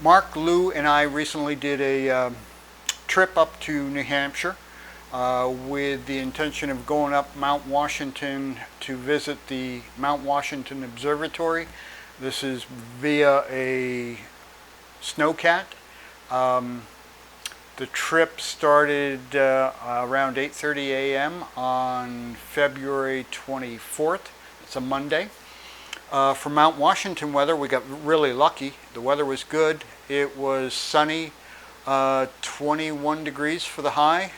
Mark, Lou, and I recently did a trip up to New Hampshire with the intention of going up Mount Washington to visit the Mount Washington Observatory. This is via a Snowcat. The trip started around 8:30 a.m. on February 24th. It's a Monday. For Mount Washington weather, we got really lucky. The weather was good. It was sunny, 21 degrees for the high.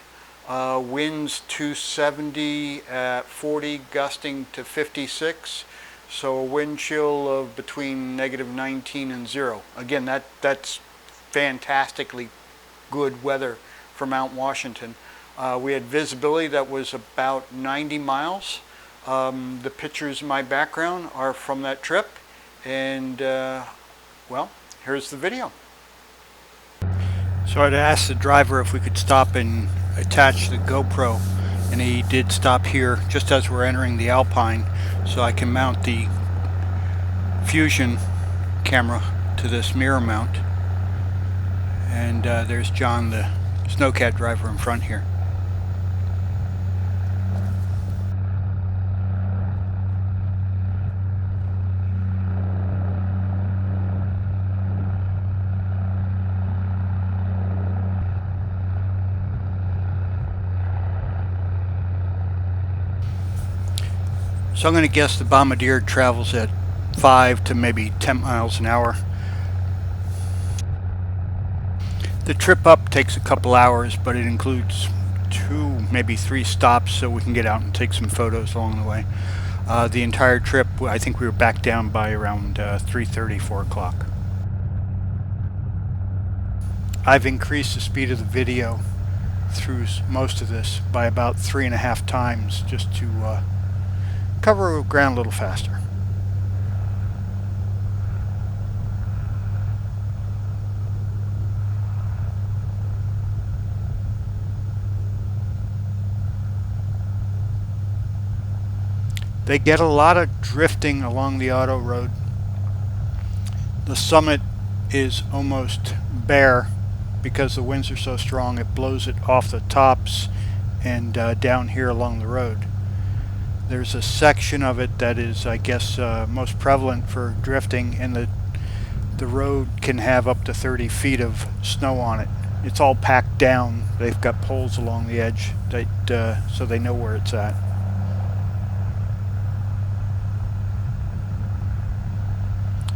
Winds 270 at 40, gusting to 56. So a wind chill of between -19 and 0. Again, that's fantastically good weather for Mount Washington. We had visibility that was about 90 miles. The pictures in my background are from that trip, and well, here's the video. So I'd asked the driver if we could stop and attach the GoPro, and he did stop here just as we're entering the Alpine, so I can mount the Fusion camera to this mirror mount. And there's John, the Snowcat driver, in front here. So I'm going to guess the Bombardier travels at 5 to maybe 10 miles an hour. The trip up takes a couple hours, but it includes 2, maybe 3 stops so we can get out and take some photos along the way. The entire trip, I think we were back down by around 3:30, 4 o'clock. I've increased the speed of the video through most of this by about 3.5 times just to cover ground a little faster. They get a lot of drifting along the auto road. The summit is almost bare because the winds are so strong. It blows it off the tops and down here along the road. There's a section of it that is, I guess, most prevalent for drifting, and the road can have up to 30 feet of snow on it. It's all packed down. They've got poles along the edge that, so they know where it's at.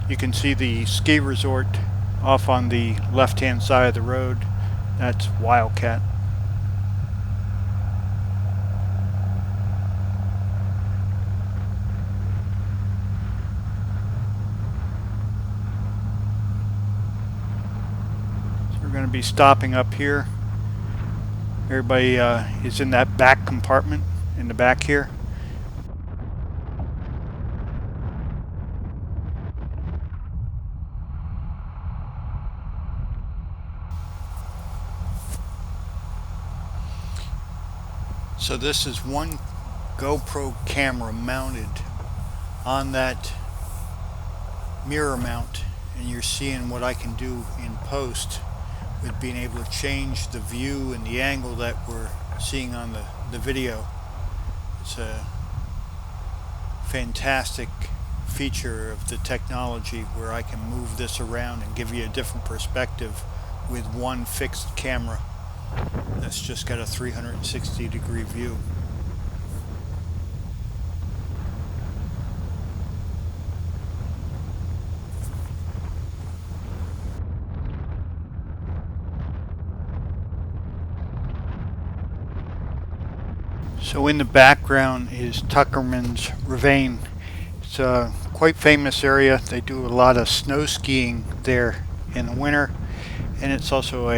You can see the ski resort off on the left-hand side of the road. That's Wildcat. So we're going to be stopping up here. Everybody is in that back compartment in the back here. So this is one GoPro camera mounted on that mirror mount, and you're seeing what I can do in post with being able to change the view and the angle that we're seeing on the video. It's a fantastic feature of the technology where I can move this around and give you a different perspective with one fixed camera that's just got a 360-degree view. So in the background is Tuckerman's Ravine. It's a quite famous area. They do a lot of snow skiing there in the winter, and it's also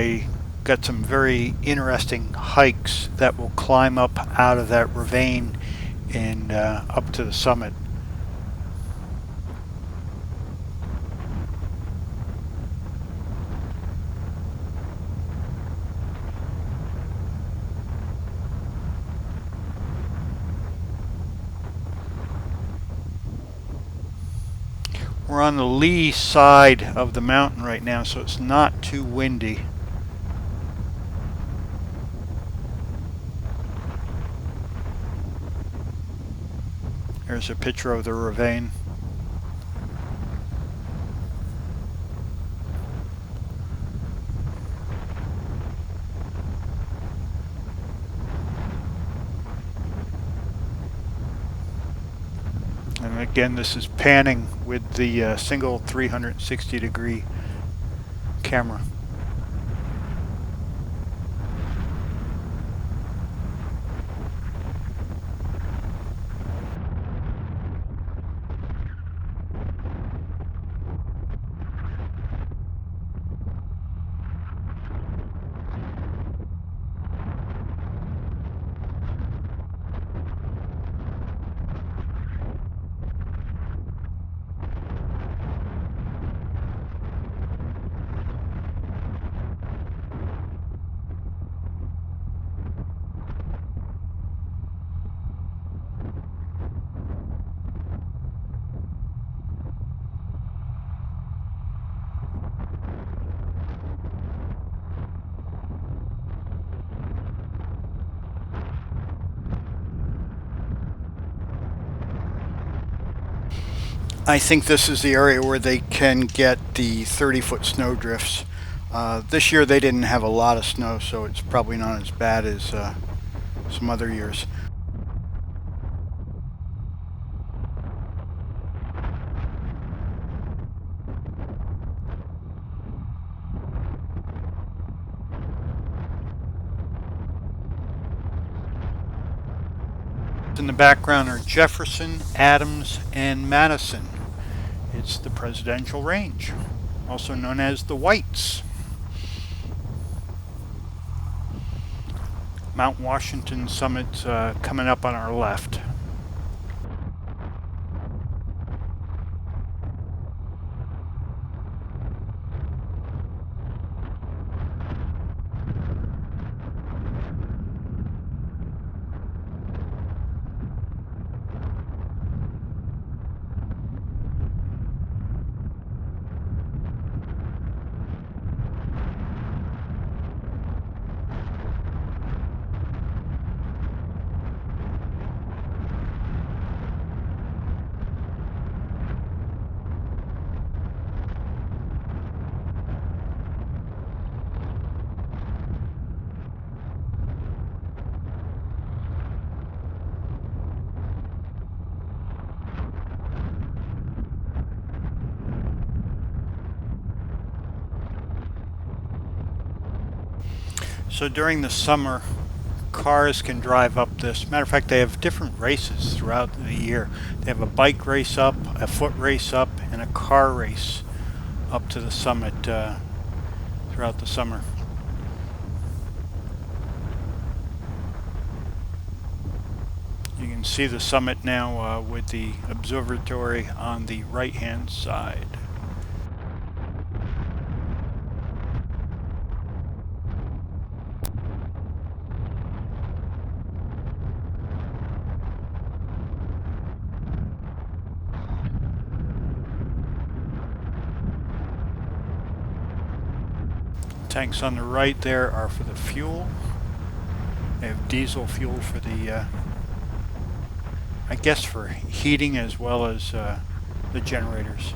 got some very interesting hikes that will climb up out of that ravine and up to the summit. We're on the lee side of the mountain right now, so it's not too windy. There's a picture of the ravine. And again, this is panning with the single 360-degree camera. I think this is the area where they can get the 30-foot snow drifts. This year they didn't have a lot of snow, so it's probably not as bad as some other years. In the background are Jefferson, Adams, and Madison. It's the Presidential Range, also known as the Whites. Mount Washington summit's coming up on our left. So during the summer, cars can drive up this. Matter of fact, they have different races throughout the year. They have a bike race up, a foot race up, and a car race up to the summit throughout the summer. You can see the summit now with the observatory on the right-hand side. Tanks on the right there are for the fuel. They have diesel fuel for the, I guess for heating as well as the generators.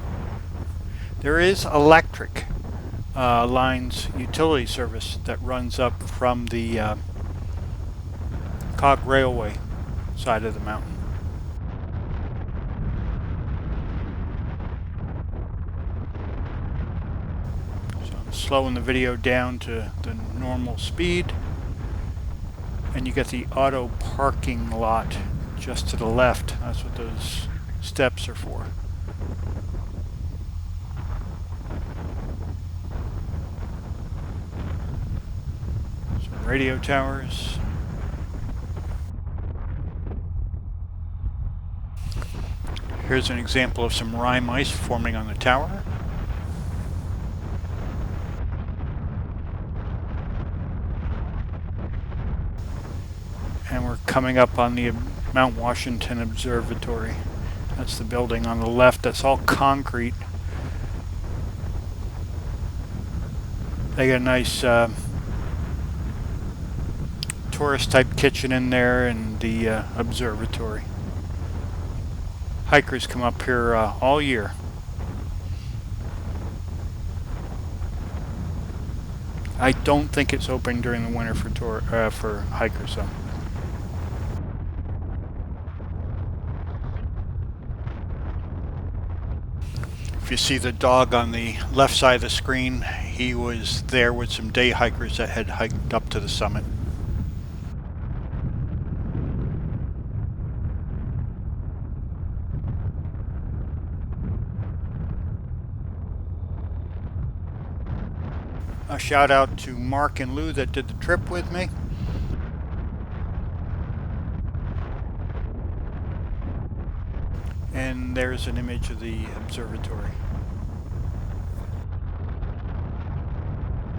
There is electric lines utility service that runs up from the Cog Railway side of the mountain. Slowing the video down to the normal speed, and you get the auto parking lot just to the left. That's what those steps are for. Some radio towers. Here's an example of some rime ice forming on the tower. And we're coming up on the Mount Washington Observatory. That's the building on the left. That's all concrete. They got a nice tourist type kitchen in there, and the observatory. Hikers come up here all year. I don't think it's open during the winter for hikers though. If you see the dog on the left side of the screen, he was there with some day hikers that had hiked up to the summit. A shout out to Mark and Lou that did the trip with me. And there's an image of the observatory.